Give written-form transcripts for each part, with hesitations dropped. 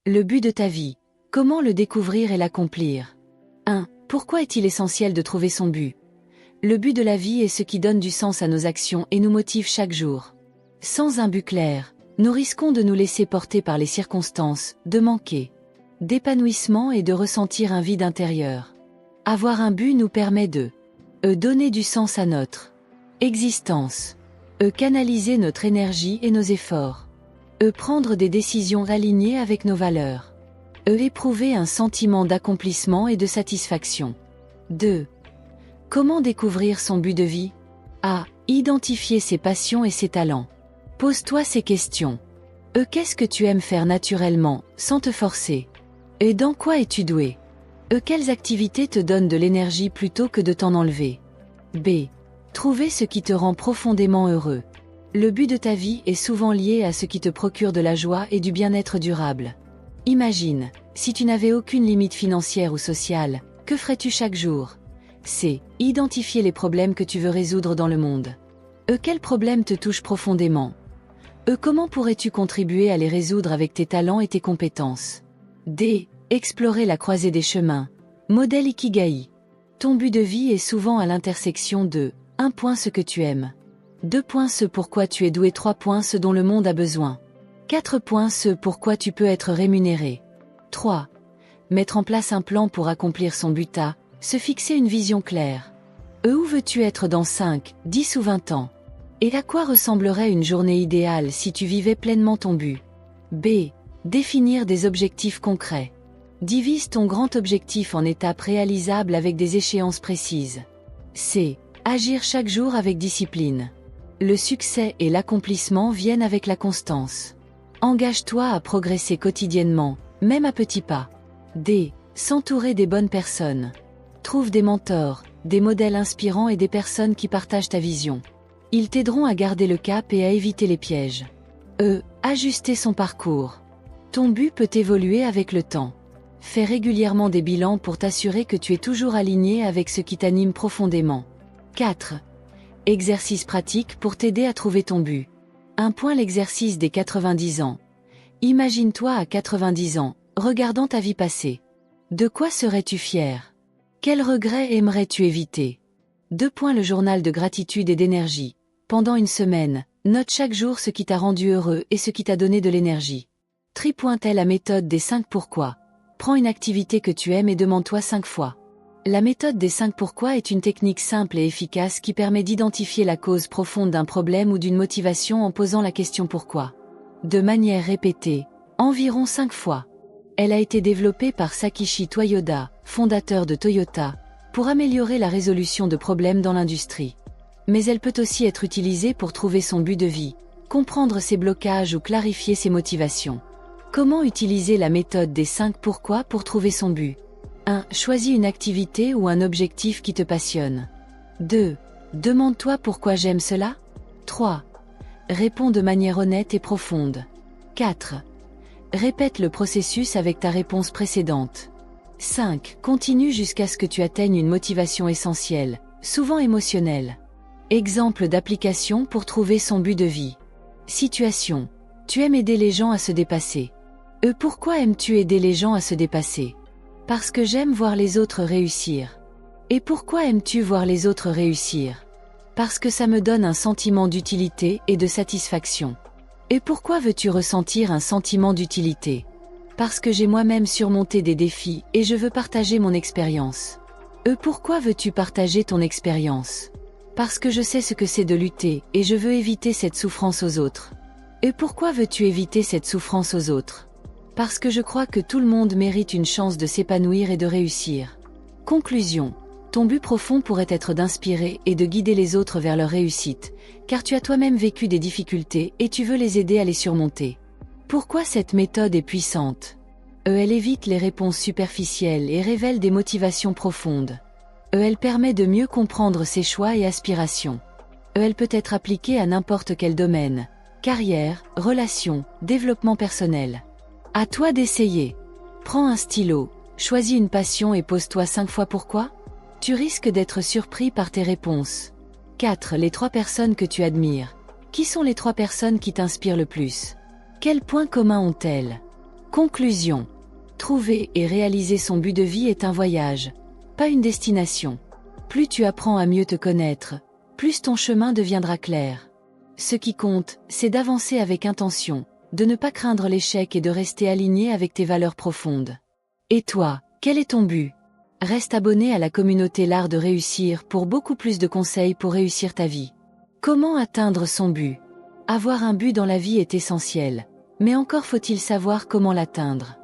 Le but de ta vie. Comment le découvrir et l'accomplir? 1. Pourquoi est-il essentiel de trouver son but? Le but de la vie est ce qui donne du sens à nos actions et nous motive chaque jour. Sans un but clair, nous risquons de nous laisser porter par les circonstances, de manquer d'épanouissement et de ressentir un vide intérieur. Avoir un but nous permet de donner du sens à notre existence, canaliser notre énergie et nos efforts, prendre des décisions alignées avec nos valeurs, éprouver un sentiment d'accomplissement et de satisfaction. 2. Comment découvrir son but de vie? A. Identifier ses passions et ses talents. Pose-toi ces questions. Qu'est-ce que tu aimes faire naturellement, sans te forcer? Et dans quoi es-tu doué? Quelles activités te donnent de l'énergie plutôt que de t'en enlever? B. Trouver ce qui te rend profondément heureux. Le but de ta vie est souvent lié à ce qui te procure de la joie et du bien-être durable. Imagine, si tu n'avais aucune limite financière ou sociale, que ferais-tu chaque jour? C. Identifier les problèmes que tu veux résoudre dans le monde. Quels problèmes te touchent profondément? Comment pourrais-tu contribuer à les résoudre avec tes talents et tes compétences? D. Explorer la croisée des chemins. Modèle Ikigai. Ton but de vie est souvent à l'intersection de 1. Ce que tu aimes. 2. Ce pourquoi tu es doué. 3. Ce dont le monde a besoin. 4. Ce pourquoi tu peux être rémunéré. 3. Mettre en place un plan pour accomplir son but. A. Se fixer une vision claire. Où veux-tu être dans 5, 10 ou 20 ans? Et à quoi ressemblerait une journée idéale si tu vivais pleinement ton but? B. Définir des objectifs concrets. Divise ton grand objectif en étapes réalisables avec des échéances précises. C. Agir chaque jour avec discipline. Le succès et l'accomplissement viennent avec la constance. Engage-toi à progresser quotidiennement, même à petits pas. D. S'entourer des bonnes personnes. Trouve des mentors, des modèles inspirants et des personnes qui partagent ta vision. Ils t'aideront à garder le cap et à éviter les pièges. Ajuster son parcours. Ton but peut évoluer avec le temps. Fais régulièrement des bilans pour t'assurer que tu es toujours aligné avec ce qui t'anime profondément. 4. Exercice pratique pour t'aider à trouver ton but. 1. L'exercice des 90 ans. Imagine-toi à 90 ans, regardant ta vie passée. De quoi serais-tu fier? Quels regrets aimerais-tu éviter? 2. Le journal de gratitude et d'énergie. Pendant une semaine, note chaque jour ce qui t'a rendu heureux et ce qui t'a donné de l'énergie. Tri-est la méthode des 5 pourquoi. Prends une activité que tu aimes et demande-toi 5 fois. La méthode des 5 pourquoi est une technique simple et efficace qui permet d'identifier la cause profonde d'un problème ou d'une motivation en posant la question pourquoi. De manière répétée, environ 5 fois. Elle a été développée par Sakichi Toyoda, fondateur de Toyota, pour améliorer la résolution de problèmes dans l'industrie. Mais elle peut aussi être utilisée pour trouver son but de vie, comprendre ses blocages ou clarifier ses motivations. Comment utiliser la méthode des 5 pourquoi pour trouver son but? 1. Choisis une activité ou un objectif qui te passionne. 2. Demande-toi pourquoi j'aime cela. 3. Réponds de manière honnête et profonde. 4. Répète le processus avec ta réponse précédente. 5. Continue jusqu'à ce que tu atteignes une motivation essentielle, souvent émotionnelle. Exemple d'application pour trouver son but de vie. Situation. Tu aimes aider les gens à se dépasser. Pourquoi aimes-tu aider les gens à se dépasser? Parce que j'aime voir les autres réussir. Et pourquoi aimes-tu voir les autres réussir? Parce que ça me donne un sentiment d'utilité et de satisfaction. Et pourquoi veux-tu ressentir un sentiment d'utilité? Parce que j'ai moi-même surmonté des défis et je veux partager mon expérience. Pourquoi veux-tu partager ton expérience? Parce que je sais ce que c'est de lutter et je veux éviter cette souffrance aux autres. Et pourquoi veux-tu éviter cette souffrance aux autres? Parce que je crois que tout le monde mérite une chance de s'épanouir et de réussir. Conclusion. Ton but profond pourrait être d'inspirer et de guider les autres vers leur réussite, car tu as toi-même vécu des difficultés et tu veux les aider à les surmonter. Pourquoi cette méthode est puissante? Elle évite les réponses superficielles et révèle des motivations profondes. Elle permet de mieux comprendre ses choix et aspirations. Elle peut être appliquée à n'importe quel domaine. Carrière, relations, développement personnel. À toi d'essayer. Prends un stylo, choisis une passion et pose-toi 5 fois pourquoi. Tu risques d'être surpris par tes réponses. 4. Les 3 personnes que tu admires. Qui sont les 3 personnes qui t'inspirent le plus? Quels points communs ont-elles? Conclusion. Trouver et réaliser son but de vie est un voyage, pas une destination. Plus tu apprends à mieux te connaître, plus ton chemin deviendra clair. Ce qui compte, c'est d'avancer avec intention, de ne pas craindre l'échec et de rester aligné avec tes valeurs profondes. Et toi, quel est ton but? Reste abonné à la communauté L'Art de Réussir pour beaucoup plus de conseils pour réussir ta vie. Comment atteindre son but? Avoir un but dans la vie est essentiel, mais encore faut-il savoir comment l'atteindre.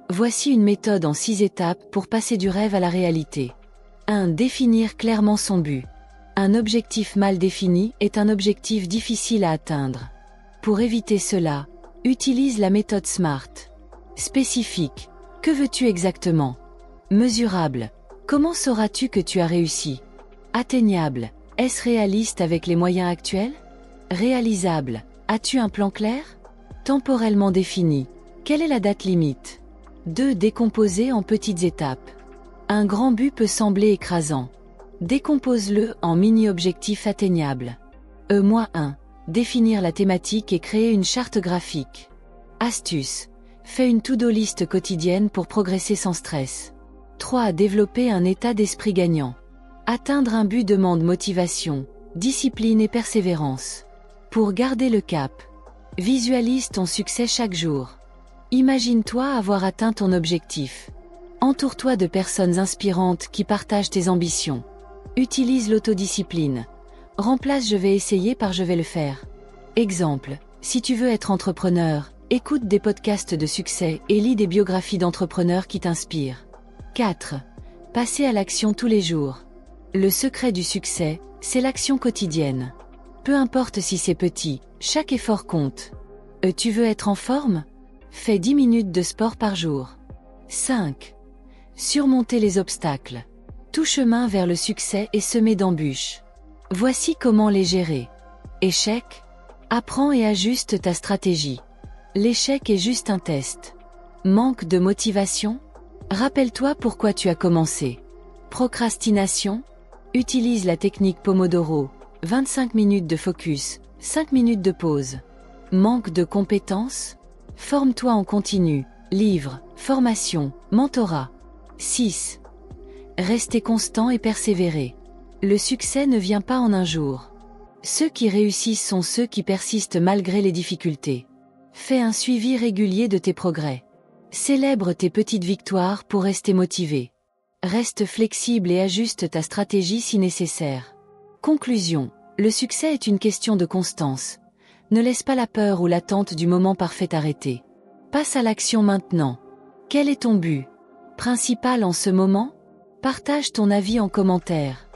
Voici une méthode en 6 étapes pour passer du rêve à la réalité. 1. Définir clairement son but. Un objectif mal défini est un objectif difficile à atteindre. Pour éviter cela, utilise la méthode SMART. Spécifique. Que veux-tu exactement? Mesurable. Comment sauras-tu que tu as réussi? Atteignable. Est-ce réaliste avec les moyens actuels? Réalisable. As-tu un plan clair? Temporellement défini. Quelle est la date limite? 2. Décomposer en petites étapes. Un grand but peut sembler écrasant. Décompose-le en mini-objectifs atteignables. E-1. Définir la thématique et créer une charte graphique. Astuce. Fais une to-do list quotidienne pour progresser sans stress. 3. Développer un état d'esprit gagnant. Atteindre un but demande motivation, discipline et persévérance. Pour garder le cap, visualise ton succès chaque jour. Imagine-toi avoir atteint ton objectif. Entoure-toi de personnes inspirantes qui partagent tes ambitions. Utilise l'autodiscipline. Remplace "je vais essayer" par "je vais le faire". Exemple, si tu veux être entrepreneur, écoute des podcasts de succès et lis des biographies d'entrepreneurs qui t'inspirent. 4. Passer à l'action tous les jours. Le secret du succès, c'est l'action quotidienne. Peu importe si c'est petit, chaque effort compte. Tu veux être en forme? Fais 10 minutes de sport par jour. 5. Surmonter les obstacles. Tout chemin vers le succès est semé d'embûches. Voici comment les gérer. Échec? Apprends et ajuste ta stratégie. L'échec est juste un test. Manque de motivation? Rappelle-toi pourquoi tu as commencé. Procrastination? Utilise la technique Pomodoro. 25 minutes de focus, 5 minutes de pause. Manque de compétences? Forme-toi en continu. Livres, formations, mentorat. 6. Rester constant et persévérer. Le succès ne vient pas en un jour. Ceux qui réussissent sont ceux qui persistent malgré les difficultés. Fais un suivi régulier de tes progrès. Célèbre tes petites victoires pour rester motivé. Reste flexible et ajuste ta stratégie si nécessaire. Conclusion. Le succès est une question de constance. Ne laisse pas la peur ou l'attente du moment parfait t'arrêter. Passe à l'action maintenant. Quel est ton but principal en ce moment? Partage ton avis en commentaire.